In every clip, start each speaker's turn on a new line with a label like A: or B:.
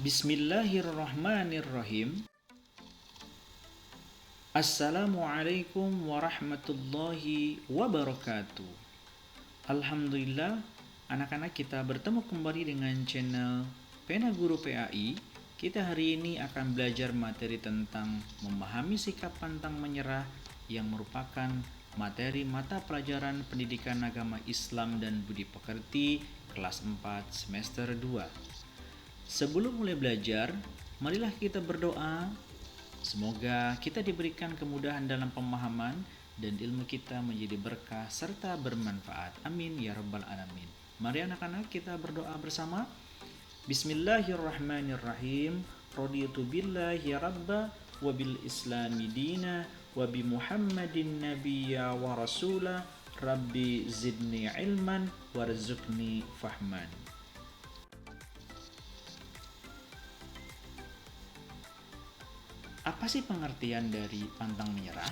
A: Bismillahirrahmanirrahim. Assalamualaikum warahmatullahi wabarakatuh. Alhamdulillah, anak-anak, kita bertemu kembali dengan channel Pena Guru PAI. Kita hari ini akan belajar materi tentang memahami sikap pantang menyerah yang merupakan materi mata pelajaran pendidikan agama Islam dan budi pekerti kelas 4 semester 2. Sebelum mulai belajar, marilah kita berdoa. Semoga kita diberikan kemudahan dalam pemahaman dan ilmu kita menjadi berkah serta bermanfaat. Amin ya rabbal alamin. Mari anak-anak kita berdoa bersama. Bismillahirrahmanirrahim. Raditu billahi rabba wa bil islami dina wa bi Muhammadin nabiyya wa rasula. Rabbi zidni ilman warzuqni fahman. Apa sih pengertian dari pantang menyerah?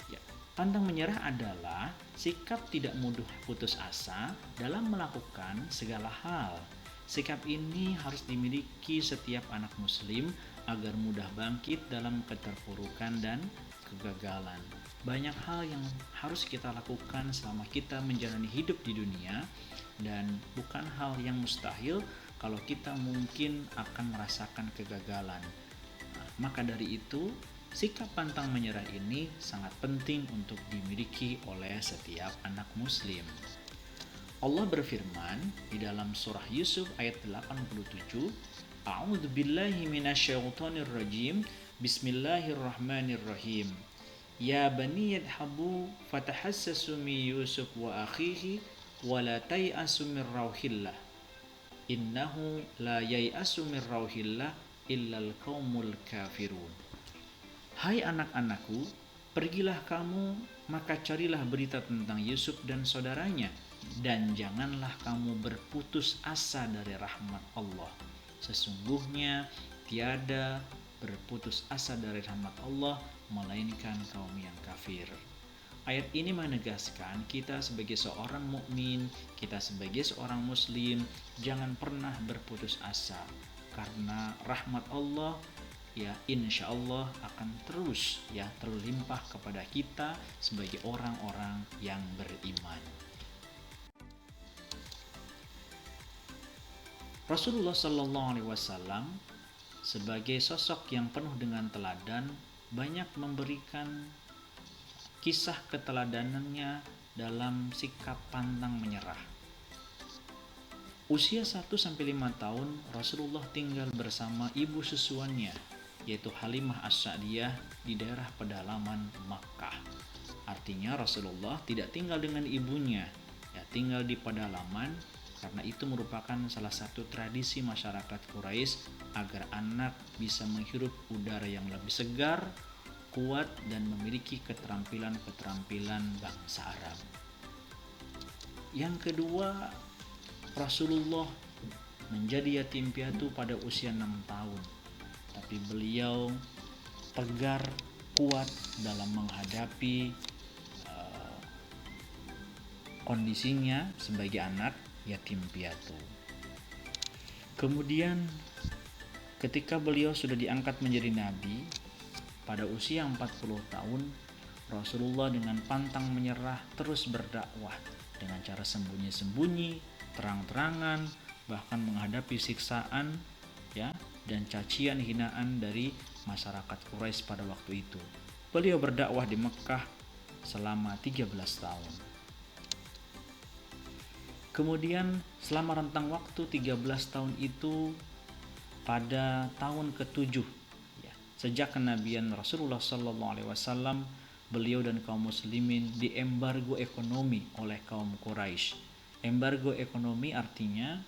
A: Ya, pantang menyerah adalah sikap tidak mudah putus asa dalam melakukan segala hal. Sikap ini harus dimiliki setiap anak muslim agar mudah bangkit dalam keterpurukan dan kegagalan. Banyak hal yang harus kita lakukan selama kita menjalani hidup di dunia, dan bukan hal yang mustahil kalau kita mungkin akan merasakan kegagalan. Maka dari itu, sikap pantang menyerah ini sangat penting untuk dimiliki oleh setiap anak muslim. Allah berfirman di dalam surah Yusuf ayat 87, A'udzu billahi minasyaitonir rajim. Bismillahirrahmanirrahim. Ya bani yadhabu fatahassasu min Yusuf wa akhihi wa la tay'asu min rauhillah. Innahu la yai'asu min rauhillah illal qaumul kafirun. Hai anak-anakku, pergilah kamu, maka carilah berita tentang Yusuf dan saudaranya, dan janganlah kamu berputus asa dari rahmat Allah. Sesungguhnya tiada berputus asa dari rahmat Allah melainkan kaum yang kafir. Ayat ini menegaskan kita sebagai seorang mukmin, kita sebagai seorang muslim, jangan pernah berputus asa. Karena rahmat Allah ya insya Allah akan terus terlimpah kepada kita sebagai orang-orang yang beriman. Rasulullah SAW sebagai sosok yang penuh dengan teladan banyak memberikan kisah keteladanannya dalam sikap pantang menyerah. Usia 1-5 tahun, Rasulullah tinggal bersama ibu susuannya, yaitu Halimah As-Sa'diyah di daerah pedalaman Makkah. Artinya Rasulullah tidak tinggal dengan ibunya, tinggal di pedalaman, karena itu merupakan salah satu tradisi masyarakat Quraisy agar anak bisa menghirup udara yang lebih segar, kuat, dan memiliki keterampilan-keterampilan bangsa Arab. Yang kedua, Rasulullah menjadi yatim piatu pada usia 6 tahun, tapi beliau tegar, kuat dalam menghadapi kondisinya sebagai anak yatim piatu. Kemudian ketika beliau sudah diangkat menjadi nabi pada usia 40 tahun, Rasulullah dengan pantang menyerah terus berdakwah dengan cara sembunyi-sembunyi, terang-terangan, bahkan menghadapi siksaan dan cacian hinaan dari masyarakat Quraisy pada waktu itu. Beliau berdakwah di Mekah selama 13 tahun. Kemudian selama rentang waktu 13 tahun itu, pada tahun ke-7 sejak kenabian Rasulullah SAW, beliau dan kaum muslimin diembargo ekonomi oleh kaum Quraisy. Embargo ekonomi artinya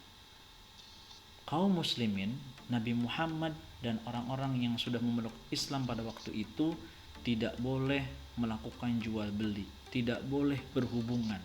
A: kaum muslimin, Nabi Muhammad dan orang-orang yang sudah memeluk Islam pada waktu itu tidak boleh melakukan jual beli, tidak boleh berhubungan.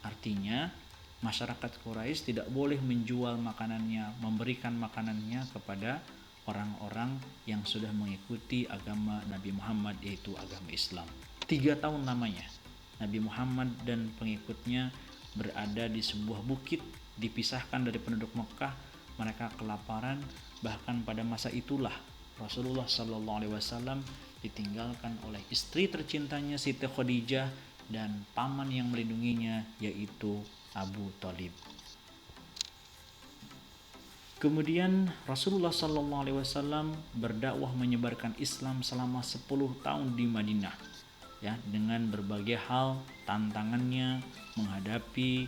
A: Artinya masyarakat Quraisy tidak boleh menjual makanannya, memberikan makanannya kepada orang-orang yang sudah mengikuti agama Nabi Muhammad, yaitu agama Islam. 3 tahun lamanya Nabi Muhammad dan pengikutnya berada di sebuah bukit, dipisahkan dari penduduk Mekah, mereka kelaparan. Bahkan pada masa itulah Rasulullah Shallallahu Alaihi Wasallam ditinggalkan oleh istri tercintanya Siti Khadijah dan paman yang melindunginya yaitu Abu Thalib. Kemudian Rasulullah Shallallahu Alaihi Wasallam berdakwah menyebarkan Islam selama 10 tahun di Madinah, ya, dengan berbagai hal tantangannya menghadapi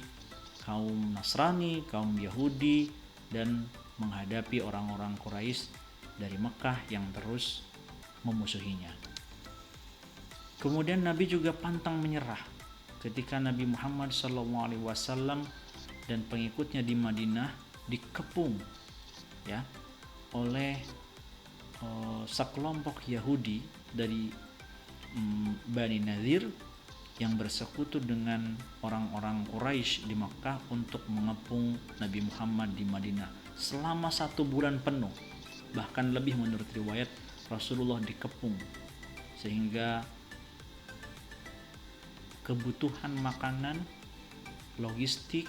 A: kaum Nasrani, kaum Yahudi, dan menghadapi orang-orang Quraisy dari Mekah yang terus memusuhinya. Kemudian Nabi juga pantang menyerah ketika Nabi Muhammad SAW dan pengikutnya di Madinah dikepung, ya, oleh sekelompok Yahudi dari Bani Nadir yang bersekutu dengan orang-orang Quraisy di Makkah untuk mengepung Nabi Muhammad di Madinah selama 1 bulan penuh. Bahkan lebih menurut riwayat Rasulullah dikepung sehingga kebutuhan makanan, logistik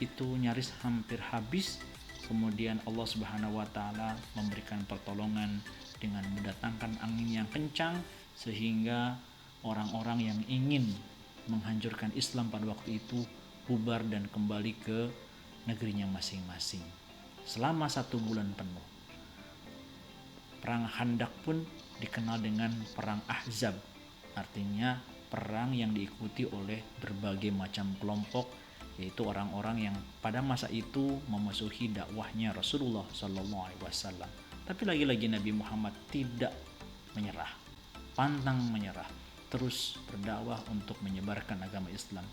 A: itu nyaris hampir habis. Kemudian Allah Subhanahu wa taala memberikan pertolongan dengan mendatangkan angin yang kencang sehingga orang-orang yang ingin menghancurkan Islam pada waktu itu bubar dan kembali ke negerinya masing-masing selama 1 bulan penuh. Perang Khandaq pun dikenal dengan perang Ahzab, artinya perang yang diikuti oleh berbagai macam kelompok, yaitu orang-orang yang pada masa itu memusuhi dakwahnya Rasulullah SAW. Tapi lagi-lagi Nabi Muhammad tidak menyerah, pantang menyerah, terus berdakwah untuk menyebarkan agama Islam.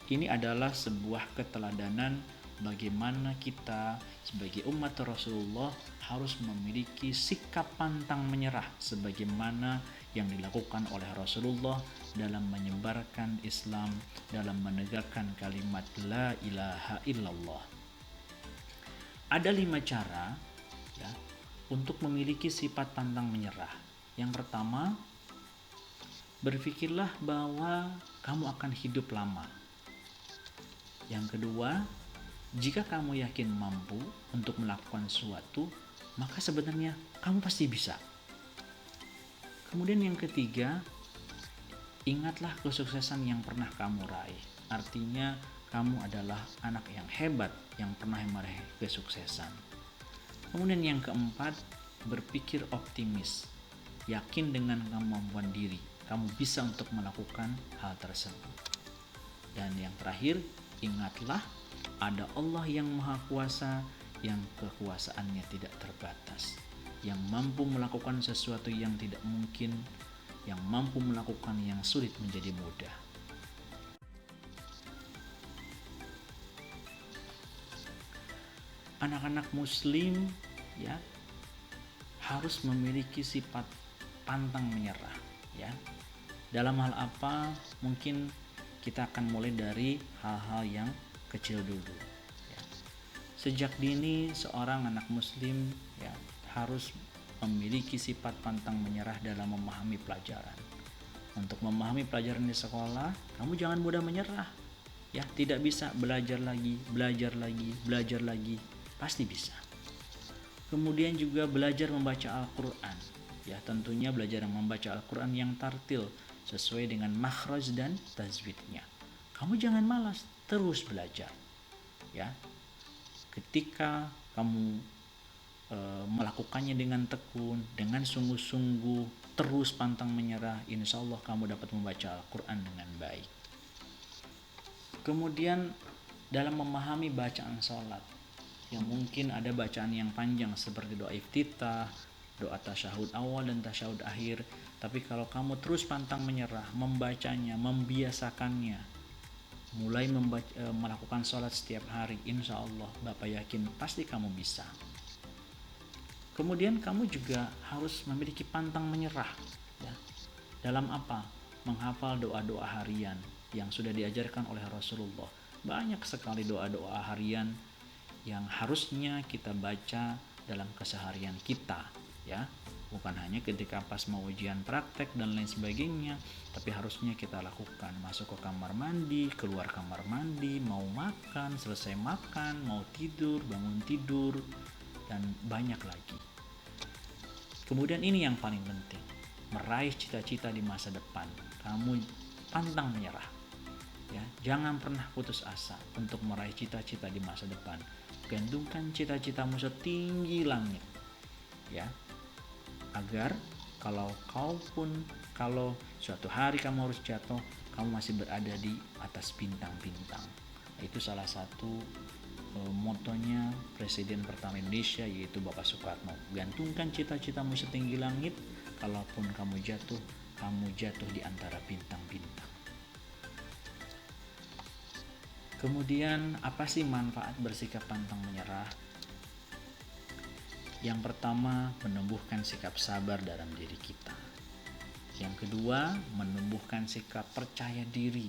A: Ini adalah sebuah keteladanan bagaimana kita sebagai umat Rasulullah harus memiliki sikap pantang menyerah sebagaimana yang dilakukan oleh Rasulullah dalam menyebarkan Islam, dalam menegakkan kalimat la ilaha illallah. Ada 5 cara, ya, untuk memiliki sifat pantang menyerah. Yang pertama, berpikirlah bahwa kamu akan hidup lama. Yang kedua, jika kamu yakin mampu untuk melakukan sesuatu, maka sebenarnya kamu pasti bisa. Kemudian yang ketiga, ingatlah kesuksesan yang pernah kamu raih. Artinya kamu adalah anak yang hebat yang pernah meraih kesuksesan. Kemudian yang keempat, berpikir optimis. Yakin dengan kemampuan diri, kamu bisa untuk melakukan hal tersebut. Dan yang terakhir, ingatlah ada Allah yang Maha Kuasa, yang kekuasaannya tidak terbatas, yang mampu melakukan sesuatu yang tidak mungkin, yang mampu melakukan yang sulit menjadi mudah. Anak-anak muslim, ya, harus memiliki sifat pantang menyerah, ya. Dalam hal apa? Mungkin kita akan mulai dari hal-hal yang kecil dulu, ya. Sejak dini seorang anak muslim, ya, harus memiliki sifat pantang menyerah dalam memahami pelajaran. Untuk memahami pelajaran di sekolah, kamu jangan mudah menyerah, ya. Tidak bisa belajar lagi, pasti bisa. Kemudian juga belajar membaca Al-Quran, ya, tentunya belajar membaca Al-Quran yang tartil sesuai dengan makhraj dan tajwidnya. Kamu jangan malas, terus belajar, ya. Ketika kamu melakukannya dengan tekun, dengan sungguh-sungguh, terus pantang menyerah, insya Allah kamu dapat membaca Al-Quran dengan baik. Kemudian dalam memahami bacaan sholat, yang mungkin ada bacaan yang panjang seperti doa iftitah, doa tasyahud awal dan tasyahud akhir. Tapi kalau kamu terus pantang menyerah, membacanya, membiasakannya, mulai melakukan sholat setiap hari, insya Allah Bapak yakin pasti kamu bisa. Kemudian kamu juga harus memiliki pantang menyerah, ya. Dalam apa? Menghafal doa-doa harian yang sudah diajarkan oleh Rasulullah. Banyak sekali doa-doa harian yang harusnya kita baca dalam keseharian kita, ya. Bukan hanya ketika pas mau ujian praktek dan lain sebagainya, tapi harusnya kita lakukan. Masuk ke kamar mandi, keluar kamar mandi, mau makan, selesai makan, mau tidur, bangun tidur, dan banyak lagi. Kemudian ini yang paling penting, meraih cita-cita di masa depan. Kamu pantang menyerah. Ya, jangan pernah putus asa untuk meraih cita-cita di masa depan. Gantungkan cita-citamu setinggi langit. Ya. Agar kalau suatu hari kamu harus jatuh, kamu masih berada di atas bintang-bintang. Itu salah satu motonya Presiden pertama Indonesia, yaitu Bapak Soekarno. Gantungkan cita-citamu setinggi langit, kalaupun kamu jatuh di antara bintang-bintang. Kemudian apa sih manfaat bersikap pantang menyerah? Yang pertama, menumbuhkan sikap sabar dalam diri kita. Yang kedua, menumbuhkan sikap percaya diri.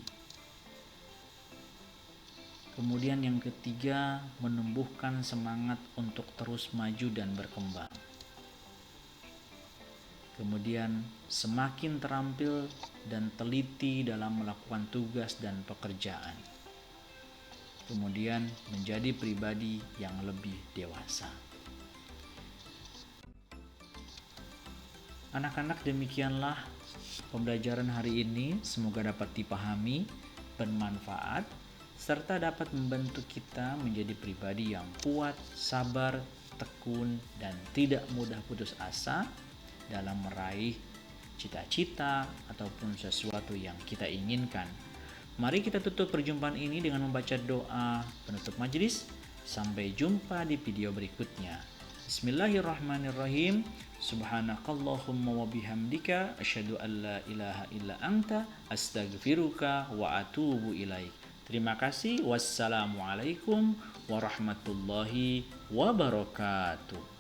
A: Kemudian yang ketiga, menumbuhkan semangat untuk terus maju dan berkembang. Kemudian semakin terampil dan teliti dalam melakukan tugas dan pekerjaan. Kemudian menjadi pribadi yang lebih dewasa. Anak-anak, demikianlah pembelajaran hari ini. Semoga dapat dipahami, bermanfaat, serta dapat membantu kita menjadi pribadi yang kuat, sabar, tekun, dan tidak mudah putus asa dalam meraih cita-cita ataupun sesuatu yang kita inginkan. Mari kita tutup perjumpaan ini dengan membaca doa penutup majelis. Sampai jumpa di video berikutnya. Bismillahirrahmanirrahim. Subhanakallahumma wa bihamdika asyhadu an la ilaha illa anta astaghfiruka wa atubu ilaik. Terima kasih. Wassalamualaikum warahmatullahi wabarakatuh.